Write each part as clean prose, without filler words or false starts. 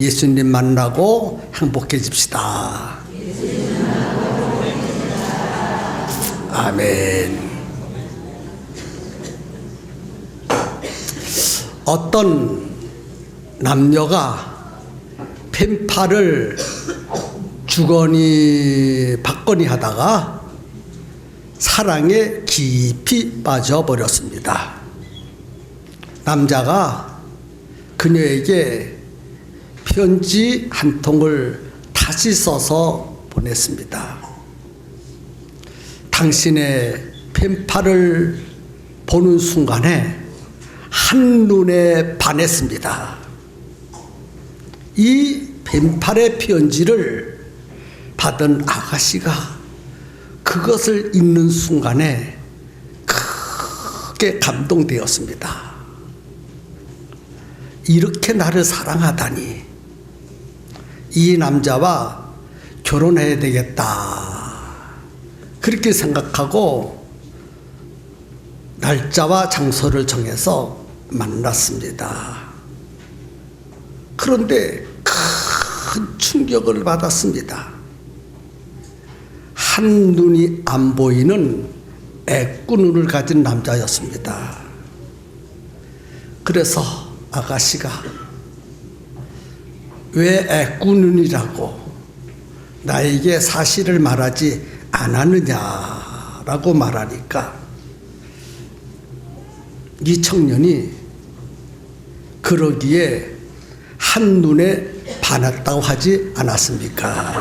예수님 만나고 행복해집시다. 아멘. 어떤 남녀가 펜팔을 주거니 받거니 하다가 사랑에 깊이 빠져버렸습니다. 남자가 그녀에게 편지 한 통을 다시 써서 보냈습니다. 당신의 펜팔을 보는 순간에 한눈에 반했습니다. 이 펜팔의 편지를 받은 아가씨가 그것을 읽는 순간에 크게 감동되었습니다. 이렇게 나를 사랑하다니, 이 남자와 결혼해야 되겠다, 그렇게 생각하고 날짜와 장소를 정해서 만났습니다. 그런데 큰 충격을 받았습니다. 한눈이 안 보이는 애꾸눈을 가진 남자였습니다. 그래서 아가씨가 왜 애꾸눈이라고 나에게 사실을 말하지 않았느냐라고 말하니까 이 청년이 그러기에 한눈에 반했다고 하지 않았습니까?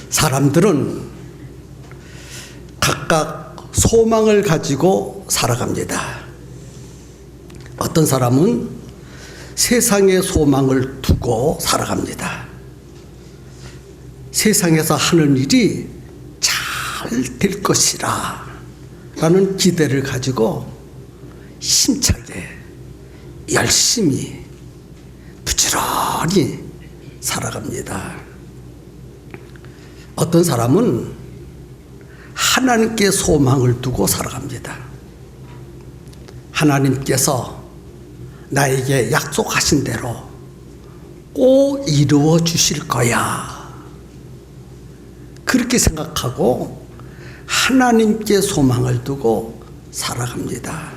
사람들은 각각 소망을 가지고 살아갑니다. 어떤 사람은 세상에 소망을 두고 살아갑니다. 세상에서 하는 일이 잘 될 것이라 라는 기대를 가지고 힘차게 열심히 부지런히 살아갑니다. 어떤 사람은 하나님께 소망을 두고 살아갑니다. 하나님께서 나에게 약속하신 대로 꼭 이루어 주실 거야, 그렇게 생각하고 하나님께 소망을 두고 살아갑니다.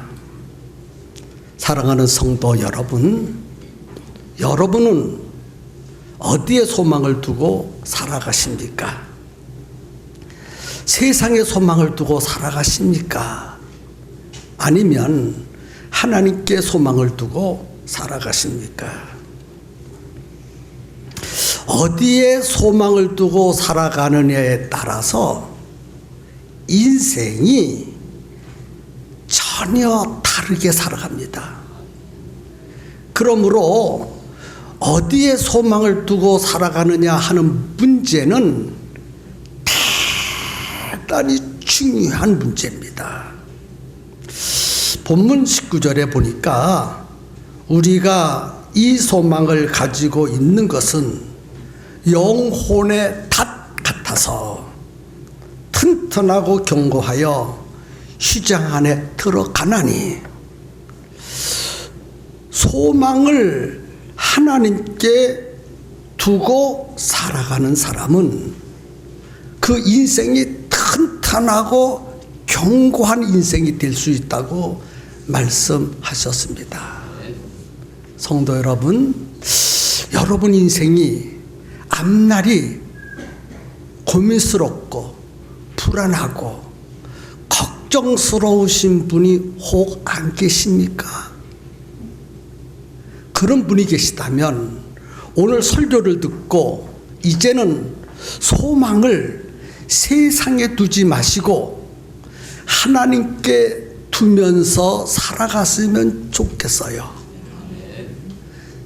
사랑하는 성도 여러분, 여러분은 어디에 소망을 두고 살아가십니까? 세상에 소망을 두고 살아가십니까? 아니면 하나님께 소망을 두고 살아가십니까? 어디에 소망을 두고 살아가느냐에 따라서 인생이 전혀 다르게 살아갑니다. 그러므로 어디에 소망을 두고 살아가느냐 하는 문제는 대단히 중요한 문제입니다. 본문 19절에 보니까 우리가 이 소망을 가지고 있는 것은 영혼의 닷 같아서 튼튼하고 견고하여 휘장 안에 들어가나니, 소망을 하나님께 두고 살아가는 사람은 그 인생이 튼튼하고 견고한 인생이 될 수 있다고 말씀하셨습니다. 성도 여러분, 여러분 인생이 앞날이 고민스럽고 불안하고 걱정스러우신 분이 혹 안 계십니까? 그런 분이 계시다면 오늘 설교를 듣고 이제는 소망을 세상에 두지 마시고 하나님께 두면서 살아갔으면 좋겠어요.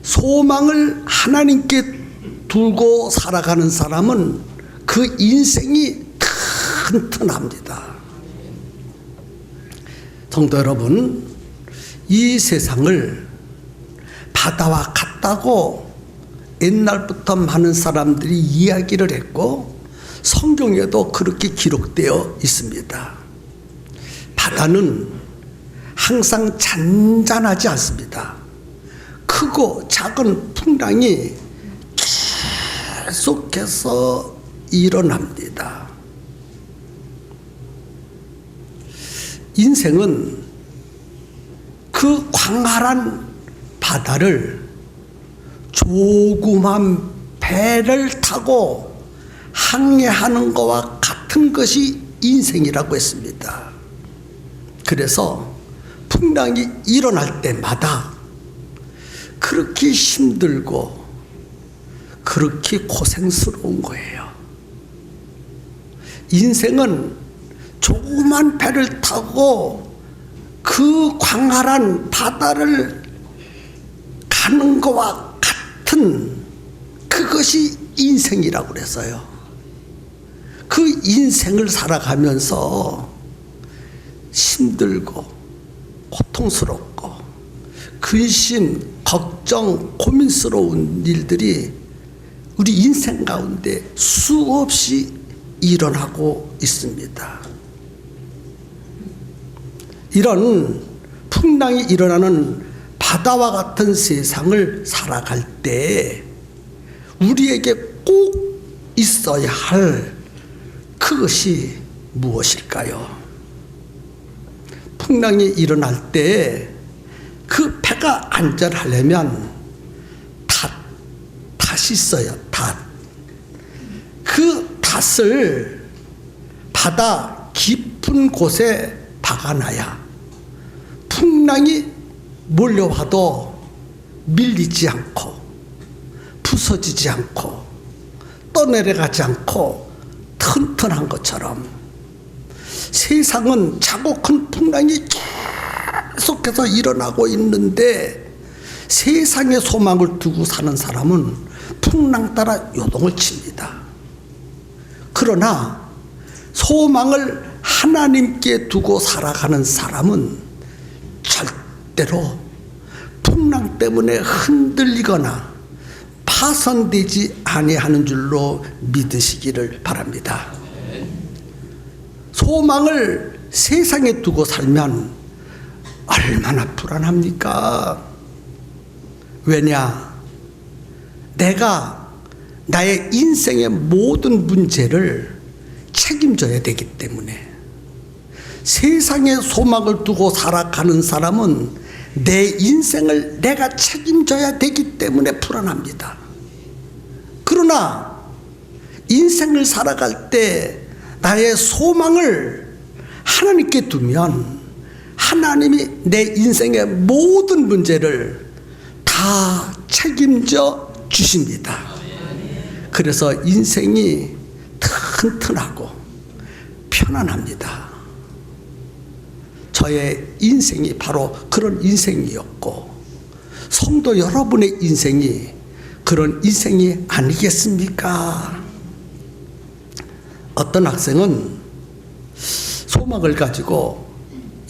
소망을 하나님께 두고 살아가는 사람은 그 인생이 튼튼합니다. 성도 여러분, 이 세상을 바다와 같다고 옛날부터 많은 사람들이 이야기를 했고 성경에도 그렇게 기록되어 있습니다. 바다는 항상 잔잔하지 않습니다. 크고 작은 풍랑이 계속해서 일어납니다. 인생은 그 광활한 바다를 조그만 배를 타고 항해하는 것과 같은 것이 인생이라고 했습니다. 그래서 풍랑이 일어날 때마다 그렇게 힘들고 그렇게 고생스러운 거예요. 인생은 조그만 배를 타고 그 광활한 바다를 가는 것과 같은 그것이 인생이라고 그랬어요. 그 인생을 살아가면서 힘들고 고통스럽고 근심, 걱정, 고민스러운 일들이 우리 인생 가운데 수없이 일어나고 있습니다. 이런 풍랑이 일어나는 바다와 같은 세상을 살아갈 때 우리에게 꼭 있어야 할 그것이 무엇일까요? 풍랑이 일어날 때 그 배가 안전하려면 닷이 있어요. 닷. 그 닷을 바다 깊은 곳에 박아놔야 풍랑이 몰려와도 밀리지 않고 부서지지 않고 떠내려가지 않고 튼튼한 것처럼 세상은 작고 큰 풍랑이 계속해서 일어나고 있는데 세상에 소망을 두고 사는 사람은 풍랑 따라 요동을 칩니다. 그러나 소망을 하나님께 두고 살아가는 사람은 절대로 풍랑 때문에 흔들리거나 파손되지 아니하는 줄로 믿으시기를 바랍니다. 소망을 세상에 두고 살면 얼마나 불안합니까? 왜냐? 내가 나의 인생의 모든 문제를 책임져야 되기 때문에. 세상에 소망을 두고 살아가는 사람은 내 인생을 내가 책임져야 되기 때문에 불안합니다. 그러나 인생을 살아갈 때 나의 소망을 하나님께 두면 하나님이 내 인생의 모든 문제를 다 책임져 주십니다. 그래서 인생이 튼튼하고 편안합니다. 저의 인생이 바로 그런 인생이었고 성도 여러분의 인생이 그런 인생이 아니겠습니까? 어떤 학생은 소망을 가지고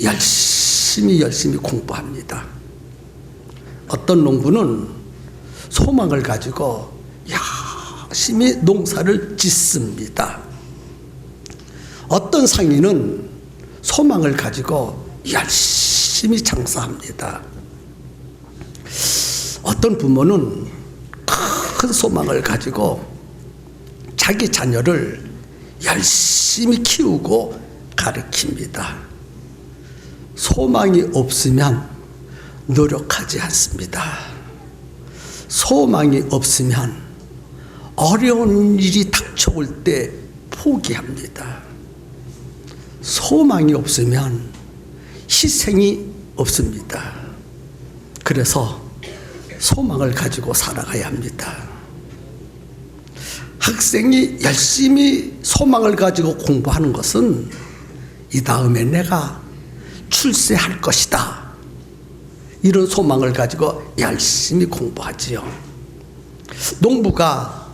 열심히 공부합니다. 어떤 농부는 소망을 가지고 열심히 농사를 짓습니다. 어떤 상인은 소망을 가지고 열심히 장사합니다. 어떤 부모는 큰 소망을 가지고 자기 자녀를 열심히 키우고 가르칩니다. 소망이 없으면 노력하지 않습니다. 소망이 없으면 어려운 일이 닥쳐올 때 포기합니다. 소망이 없으면 희생이 없습니다. 그래서 소망을 가지고 살아가야 합니다. 학생이 열심히 소망을 가지고 공부하는 것은 이 다음에 내가 출세할 것이다. 이런 소망을 가지고 열심히 공부하지요. 농부가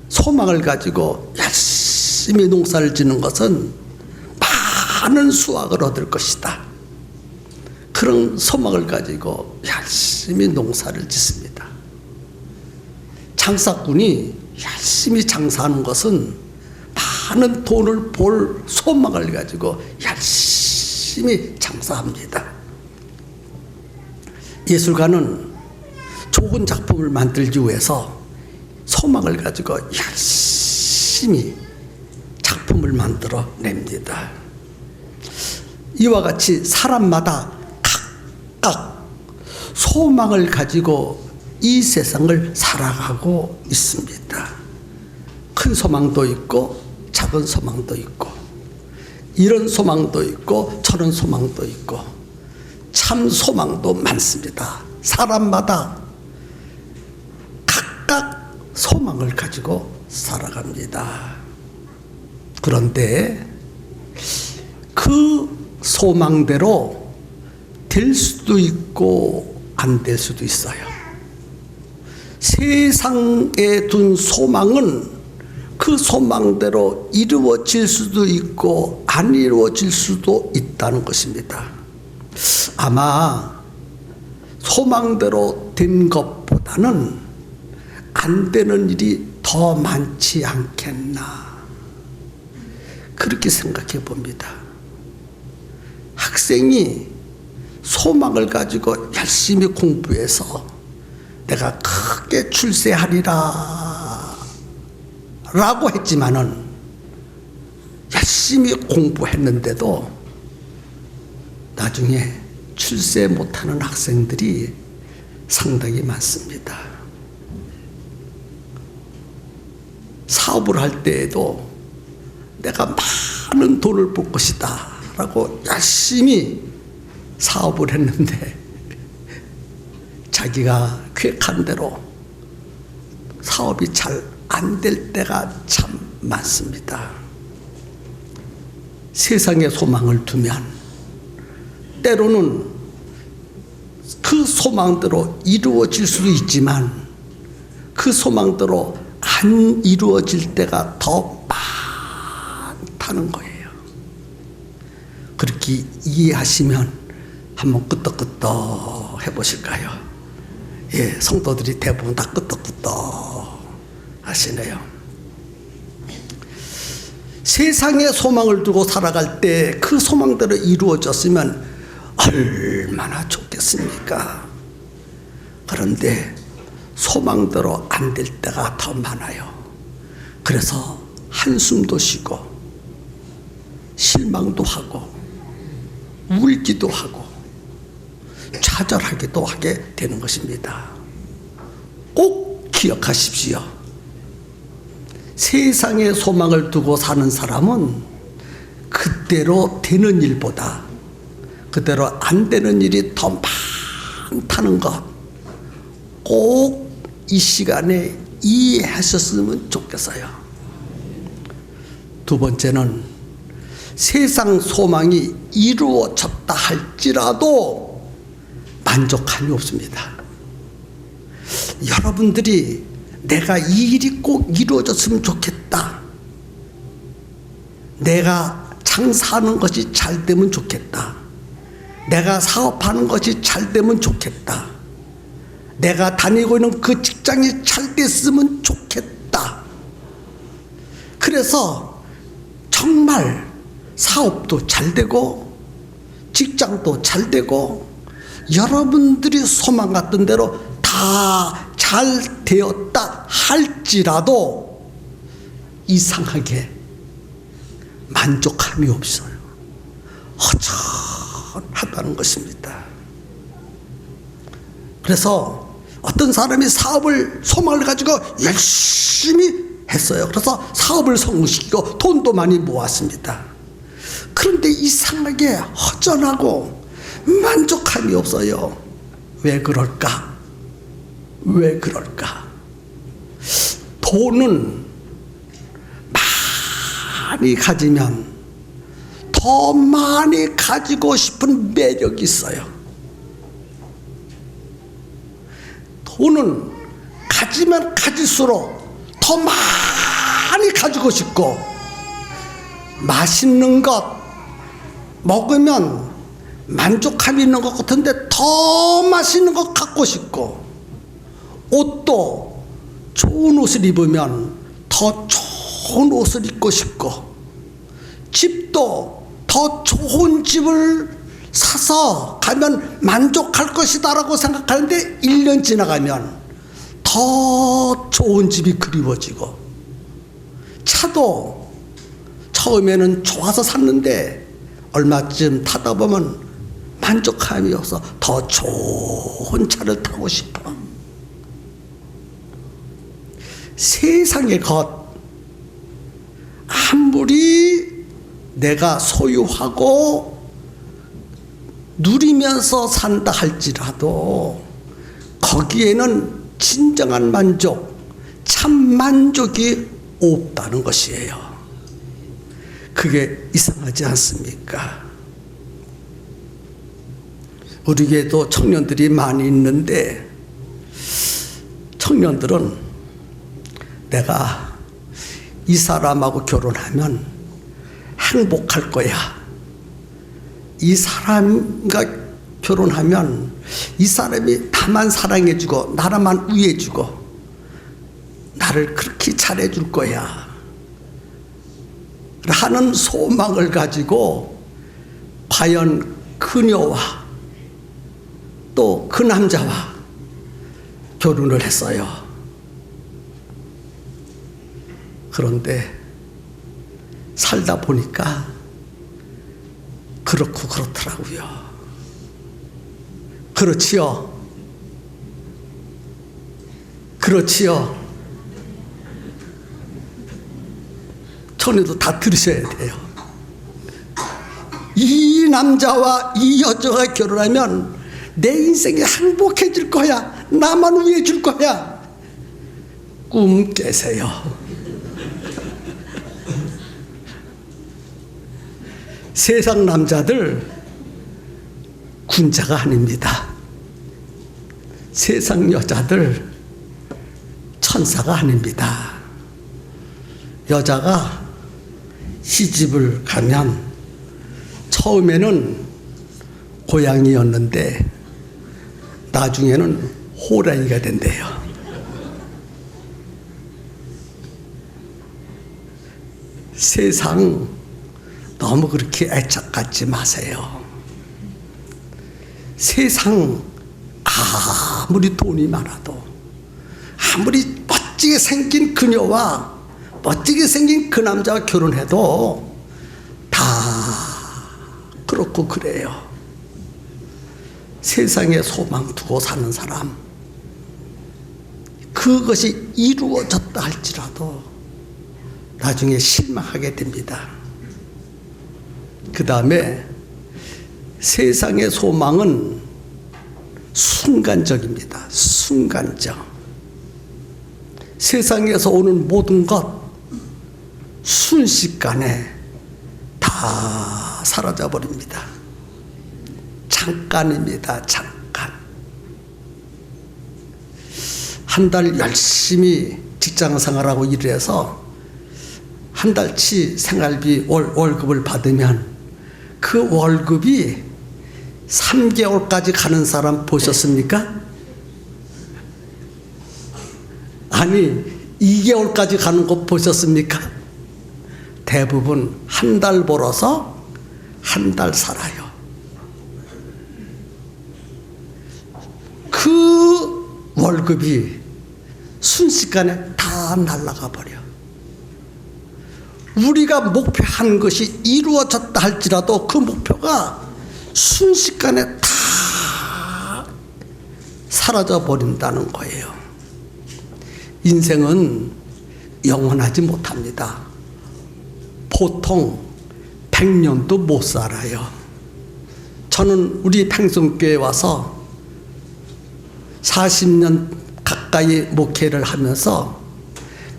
소망을 가지고 열심히 농사를 짓는 것은 많은 수확을 얻을 것이다. 그런 소망을 가지고 열심히 농사를 짓습니다. 장사꾼이 열심히 장사하는 것은 많은 돈을 벌 소망을 가지고 열심히 열심히 장사합니다. 예술가는 좋은 작품을 만들기 위해서 소망을 가지고 열심히 작품을 만들어 냅니다. 이와 같이 사람마다 각각 소망을 가지고 이 세상을 살아가고 있습니다. 큰 소망도 있고 작은 소망도 있고 이런 소망도 있고 저런 소망도 있고 참 소망도 많습니다. 사람마다 각각 소망을 가지고 살아갑니다. 그런데 그 소망대로 될 수도 있고 안 될 수도 있어요. 세상에 둔 소망은 그 소망대로 이루어질 수도 있고 안 이루어질 수도 있다는 것입니다. 아마 소망대로 된 것보다는 안 되는 일이 더 많지 않겠나, 그렇게 생각해 봅니다. 학생이 소망을 가지고 열심히 공부해서 내가 크게 출세하리라 라고 했지만은 열심히 공부했는데도 나중에 출세 못하는 학생들이 상당히 많습니다. 사업을 할 때에도 내가 많은 돈을 벌 것이다 라고 열심히 사업을 했는데 자기가 계획한 대로 사업이 잘 안 될 때가 참 많습니다. 세상에 소망을 두면 때로는 그 소망대로 이루어질 수도 있지만 그 소망대로 안 이루어질 때가 더 많다는 거예요. 그렇게 이해하시면 한번 끄떡끄떡 해보실까요? 예, 성도들이 대부분 다 끄떡끄떡 하시네요. 세상에 소망을 두고 살아갈 때 그 소망대로 이루어졌으면 얼마나 좋겠습니까? 그런데 소망대로 안 될 때가 더 많아요. 그래서 한숨도 쉬고 실망도 하고 울기도 하고 좌절하기도 하게 되는 것입니다. 꼭 기억하십시오. 세상에 소망을 두고 사는 사람은 그대로 되는 일보다 그대로 안 되는 일이 더 많다는 것 꼭 이 시간에 이해하셨으면 좋겠어요. 두 번째는 세상 소망이 이루어졌다 할지라도 만족함이 없습니다. 여러분들이 내가 이 일이 꼭 이루어졌으면 좋겠다, 내가 장사하는 것이 잘 되면 좋겠다, 내가 사업하는 것이 잘 되면 좋겠다, 내가 다니고 있는 그 직장이 잘 됐으면 좋겠다. 그래서 정말 사업도 잘 되고 직장도 잘 되고 여러분들이 소망 같은 대로 다 잘 되었다 할지라도 이상하게 만족함이 없어요. 허전하다는 것입니다. 그래서 어떤 사람이 사업을 소망을 가지고 열심히 했어요. 그래서 사업을 성공시키고 돈도 많이 모았습니다. 그런데 이상하게 허전하고 만족함이 없어요. 왜 그럴까? 왜 그럴까? 돈은 많이 가지면 더 많이 가지고 싶은 매력이 있어요. 돈은 가지면 가질수록 더 많이 가지고 싶고, 맛있는 것 먹으면 만족감이 있는 것 같은데 더 맛있는 것 갖고 싶고, 옷도 좋은 옷을 입으면 더 좋은 옷을 입고 싶고, 집도 더 좋은 집을 사서 가면 만족할 것이다라고 생각하는데 1년 지나가면 더 좋은 집이 그리워지고, 차도 처음에는 좋아서 샀는데 얼마쯤 타다 보면 만족감이 없어 더 좋은 차를 타고 싶어. 세상의 것 아무리 내가 소유하고 누리면서 산다 할지라도 거기에는 진정한 만족, 참 만족이 없다는 것이에요. 그게 이상하지 않습니까? 우리 교회도 청년들이 많이 있는데, 청년들은 내가 이 사람하고 결혼하면 행복할 거야, 이 사람과 결혼하면 이 사람이 나만 사랑해주고 나라만 위해주고 나를 그렇게 잘해줄 거야 하는 소망을 가지고 과연 그녀와 또 그 남자와 결혼을 했어요. 그런데 살다 보니까 그렇고 그렇더라고요. 그렇지요? 그렇지요? 전에도 다 들으셔야 돼요. 이 남자와 이 여자가 결혼하면 내 인생이 행복해질 거야, 나만 위해줄 거야. 꿈 깨세요. 세상 남자들 군자가 아닙니다. 세상 여자들 천사가 아닙니다. 여자가 시집을 가면 처음에는 고양이였는데 나중에는 호랑이가 된대요. 세상 너무 그렇게 애착 갖지 마세요. 세상 아무리 돈이 많아도, 아무리 멋지게 생긴 그녀와 멋지게 생긴 그 남자와 결혼해도 다 그렇고 그래요. 세상에 소망 두고 사는 사람, 그것이 이루어졌다 할지라도 나중에 실망하게 됩니다. 그 다음에 세상의 소망은 순간적입니다. 순간적. 세상에서 오는 모든 것 순식간에 다 사라져 버립니다. 잠깐입니다. 잠깐. 한 달 열심히 직장 생활하고 일을 해서 한 달치 생활비 월급을 받으면 그 월급이 3개월까지 가는 사람 보셨습니까? 아니 2개월까지 가는 거 보셨습니까? 대부분 한 달 벌어서 한 달 살아요. 그 월급이 순식간에 다 날아가 버려. 우리가 목표한 것이 이루어졌다 할지라도 그 목표가 순식간에 다 사라져 버린다는 거예요. 인생은 영원하지 못합니다. 보통 100년도 못 살아요. 저는 우리 팽성교회에 와서 40년 가까이 목회를 하면서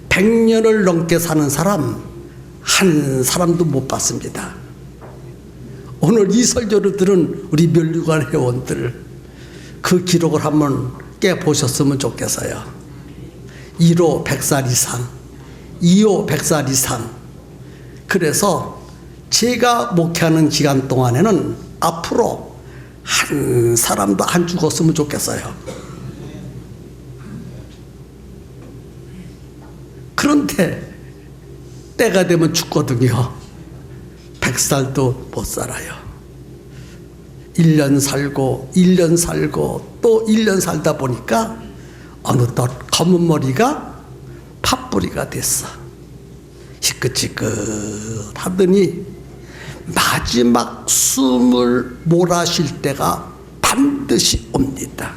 100년을 넘게 사는 사람 한 사람도 못 봤습니다. 오늘 이 설교를 들은 우리 멸류관 회원들 그 기록을 한번 깨보셨으면 좋겠어요. 1호 100살 이상, 2호 100살 이상. 그래서 제가 목회하는 기간 동안에는 앞으로 한 사람도 안 죽었으면 좋겠어요. 그런데 때가 되면 죽거든요. 100살도 못 살아요. 1년 살고 1년 살고 또 1년 살다 보니까 어느덧 검은 머리가 팥뿌리가 됐어. 희끗희끗 하더니 마지막 숨을 몰아쉴 때가 반드시 옵니다.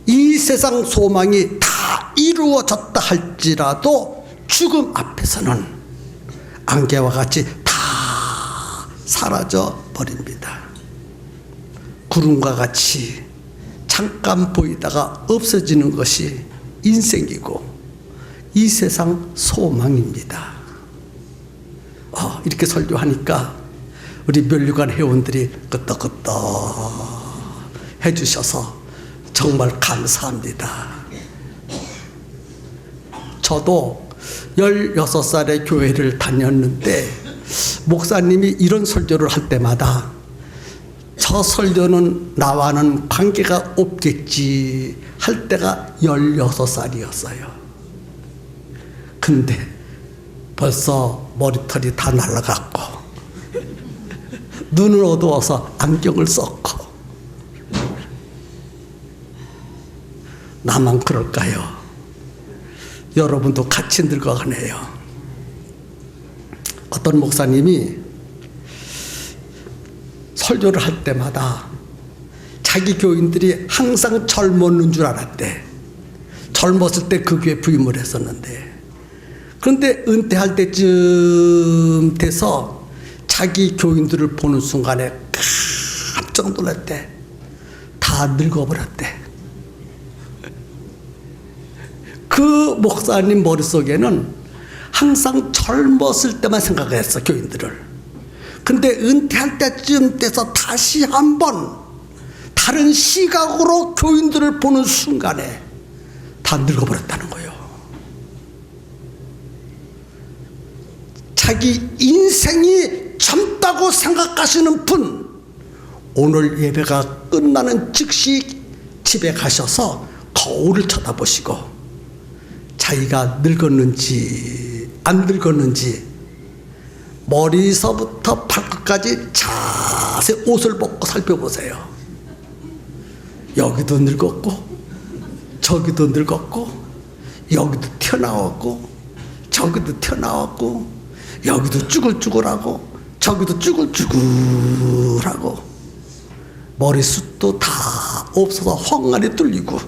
이 세상 소망이 다 이루어졌다 할지라도 죽음 앞에서는 안개와 같이 다 사라져 버립니다. 구름과 같이 잠깐 보이다가 없어지는 것이 인생이고 이 세상 소망입니다. 이렇게 설교하니까 우리 면류관 회원들이 끄떡끄떡 해주셔서 정말 감사합니다. 저도 16살에 교회를 다녔는데 목사님이 이런 설교를 할 때마다 저 설교는 나와는 관계가 없겠지 할 때가 16살이었어요. 근데 벌써 머리털이 다 날아갔고 눈은 어두워서 안경을 썼고 나만 그럴까요? 여러분도 같이 늙어가네요. 어떤 목사님이 설교를 할 때마다 자기 교인들이 항상 젊었는 줄 알았대. 젊었을 때 그 교회 부임을 했었는데 그런데 은퇴할 때쯤 돼서 자기 교인들을 보는 순간에 깜짝 놀랐대. 다 늙어버렸대. 그 목사님 머릿속에는 항상 젊었을 때만 생각했어, 교인들을. 근데 은퇴할 때쯤 돼서 다시 한번 다른 시각으로 교인들을 보는 순간에 다 늙어버렸다는 거예요. 자기 인생이 젊다고 생각하시는 분, 오늘 예배가 끝나는 즉시 집에 가셔서 거울을 쳐다보시고 자기가 늙었는지 안 늙었는지 머리서부터 발끝까지 자세히 옷을 벗고 살펴보세요. 여기도 늙었고 저기도 늙었고 여기도 튀어나왔고 저기도 튀어나왔고 여기도 쭈글쭈글하고 저기도 쭈글쭈글하고 머리숱도 다 없어서 헝알이 뚫리고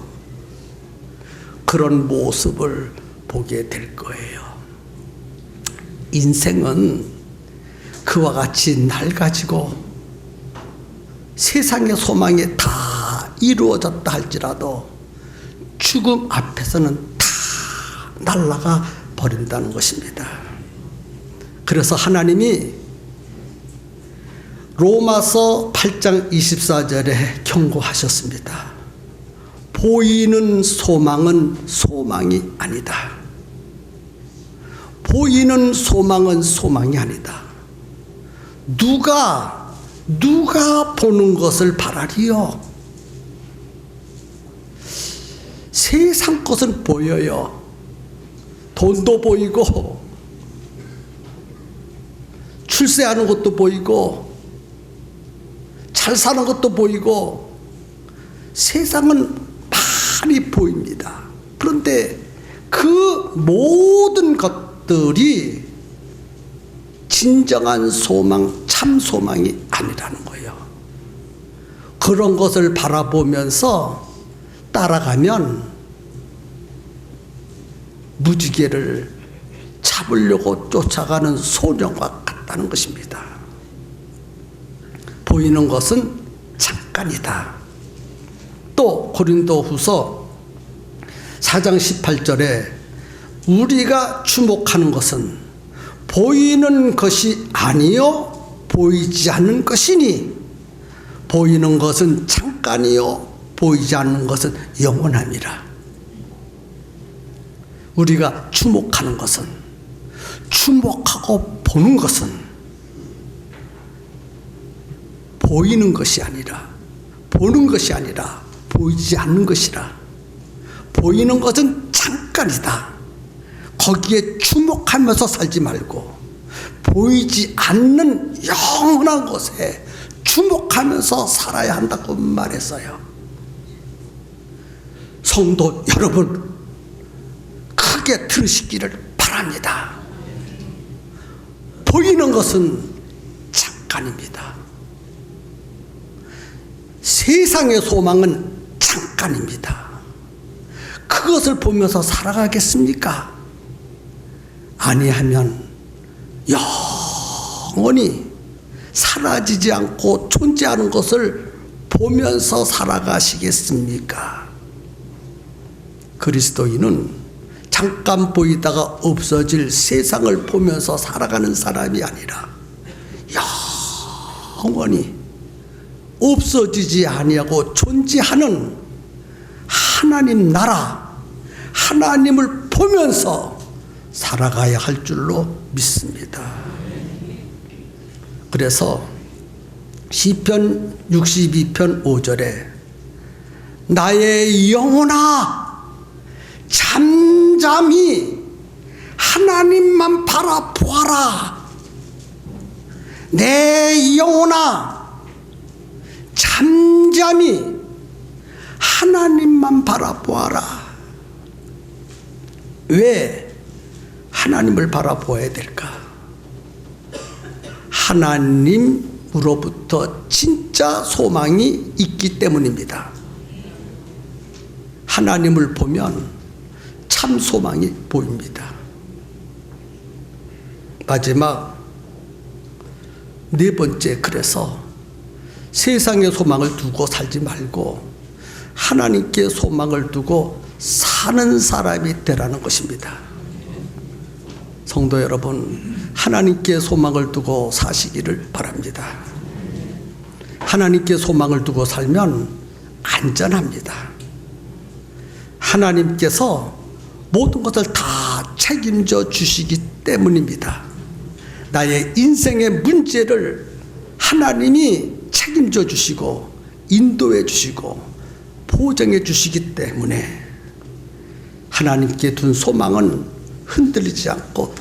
그런 모습을 보게 될 거예요. 인생은 그와 같이 낡아지고 세상의 소망이 다 이루어졌다 할지라도 죽음 앞에서는 다 날아가 버린다는 것입니다. 그래서 하나님이 로마서 8장 24절에 경고하셨습니다. 보이는 소망은 소망이 아니다. 보이는 소망은 소망이 아니다. 누가 보는 것을 바라리요? 세상 것은 보여요. 돈도 보이고 출세하는 것도 보이고 잘 사는 것도 보이고 세상은 많이 보입니다. 그런데 그 모든 것들이 진정한 소망, 참 소망이 아니라는 거예요. 그런 것을 바라보면서 따라가면 무지개를 잡으려고 쫓아가는 소년과 같다는 것입니다. 보이는 것은 잠깐이다. 또 고린도후서 4장 18절에 우리가 주목하는 것은 보이는 것이 아니요 보이지 않는 것이니 보이는 것은 잠깐이요 보이지 않는 것은 영원함이라. 우리가 주목하는 것은, 주목하고 보는 것은 보이는 것이 아니라, 보는 것이 아니라 보이지 않는 것이라. 보이는 것은 잠깐이다. 거기에 주목하면서 살지 말고 보이지 않는 영원한 곳에 주목하면서 살아야 한다고 말했어요. 성도 여러분, 크게 들으시기를 바랍니다. 보이는 것은 잠깐입니다. 세상의 소망은 잠깐입니다. 그것을 보면서 살아가겠습니까? 아니하면 영원히 사라지지 않고 존재하는 것을 보면서 살아가시겠습니까? 그리스도인은 잠깐 보이다가 없어질 세상을 보면서 살아가는 사람이 아니라 영원히 없어지지 아니하고 존재하는 하나님 나라, 하나님을 보면서 살아가야 할 줄로 믿습니다. 그래서 시편 62편 5절에 나의 영혼아 잠잠히 하나님만 바라보아라. 내 영혼아 잠잠히 하나님만 바라보아라. 왜 하나님을 바라보아야 될까? 하나님으로부터 진짜 소망이 있기 때문입니다. 하나님을 보면 참 소망이 보입니다. 마지막 네 번째, 그래서 세상의 소망을 두고 살지 말고 하나님께 소망을 두고 사는 사람이 되라는 것입니다. 성도 여러분, 하나님께 소망을 두고 사시기를 바랍니다. 하나님께 소망을 두고 살면 안전합니다. 하나님께서 모든 것을 다 책임져 주시기 때문입니다. 나의 인생의 문제를 하나님이 책임져 주시고 인도해 주시고 보정해 주시기 때문에 하나님께 둔 소망은 흔들리지 않고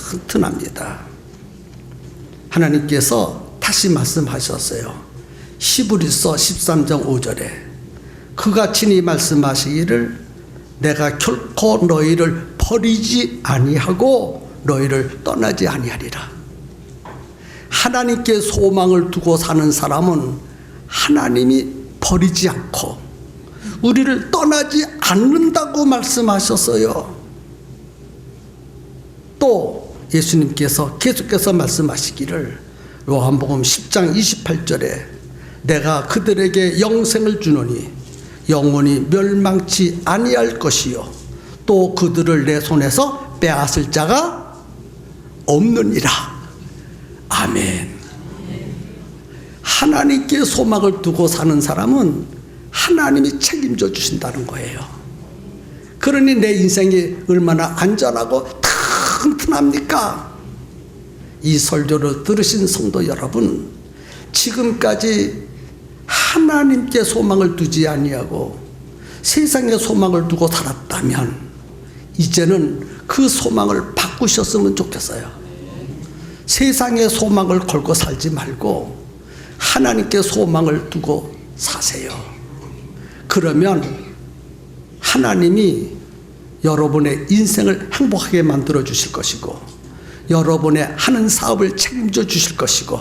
튼튼합니다. 하나님께서 다시 말씀하셨어요. 히브리서 13장 5절에 그가 친히 말씀하시기를 내가 결코 너희를 버리지 아니하고 너희를 떠나지 아니하리라. 하나님께 소망을 두고 사는 사람은 하나님이 버리지 않고 우리를 떠나지 않는다고 말씀하셨어요. 또 예수님께서 계속해서 말씀하시기를 요한복음 10장 28절에 내가 그들에게 영생을 주노니 영원히 멸망치 아니할 것이요 또 그들을 내 손에서 빼앗을 자가 없느니라. 아멘. 하나님께 소망을 두고 사는 사람은 하나님이 책임져 주신다는 거예요. 그러니 내 인생이 얼마나 안전하고 튼튼합니까? 이 설교를 들으신 성도 여러분, 지금까지 하나님께 소망을 두지 아니하고 세상에 소망을 두고 살았다면 이제는 그 소망을 바꾸셨으면 좋겠어요. 세상에 소망을 걸고 살지 말고 하나님께 소망을 두고 사세요. 그러면 하나님이 여러분의 인생을 행복하게 만들어 주실 것이고 여러분의 하는 사업을 책임져 주실 것이고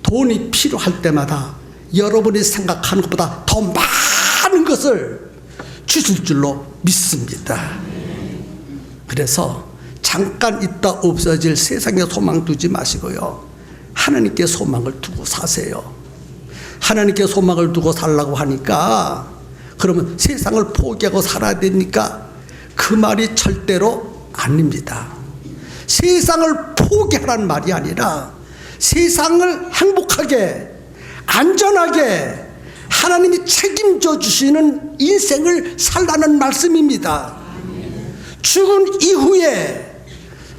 돈이 필요할 때마다 여러분이 생각하는 것보다 더 많은 것을 주실 줄로 믿습니다. 그래서 잠깐 있다 없어질 세상에 소망 두지 마시고요, 하나님께 소망을 두고 사세요. 하나님께 소망을 두고 살라고 하니까 그러면 세상을 포기하고 살아야 됩니까? 그 말이 절대로 아닙니다. 세상을 포기하라는 말이 아니라 세상을 행복하게 안전하게 하나님이 책임져 주시는 인생을 살라는 말씀입니다. 죽은 이후에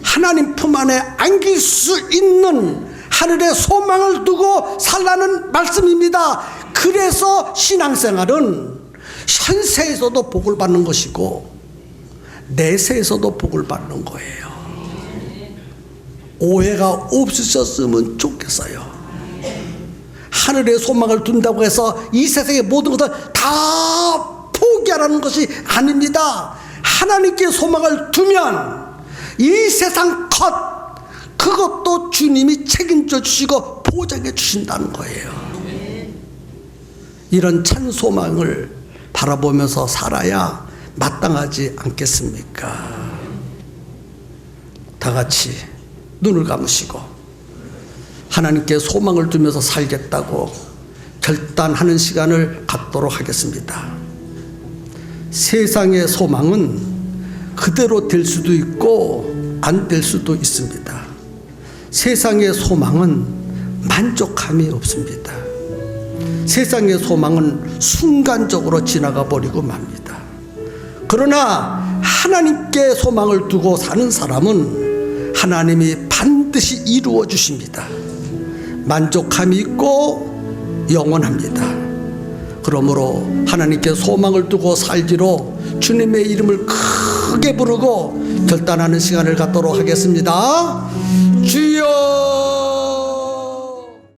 하나님 품 안에 안길 수 있는 하늘의 소망을 두고 살라는 말씀입니다. 그래서 신앙생활은 현세에서도 복을 받는 것이고 내세에서도 복을 받는 거예요. 오해가 없으셨으면 좋겠어요. 하늘의 소망을 둔다고 해서 이 세상의 모든 것을 다 포기하라는 것이 아닙니다. 하나님께 소망을 두면 이 세상 것 그것도 주님이 책임져 주시고 보장해 주신다는 거예요. 이런 참 소망을 바라보면서 살아야 마땅하지 않겠습니까? 다 같이 눈을 감으시고 하나님께 소망을 두면서 살겠다고 결단하는 시간을 갖도록 하겠습니다. 세상의 소망은 그대로 될 수도 있고 안 될 수도 있습니다. 세상의 소망은 만족함이 없습니다. 세상의 소망은 순간적으로 지나가 버리고 맙니다. 그러나 하나님께 소망을 두고 사는 사람은 하나님이 반드시 이루어 주십니다. 만족함이 있고 영원합니다. 그러므로 하나님께 소망을 두고 살기로 주님의 이름을 크게 부르고 결단하는 시간을 갖도록 하겠습니다. 주여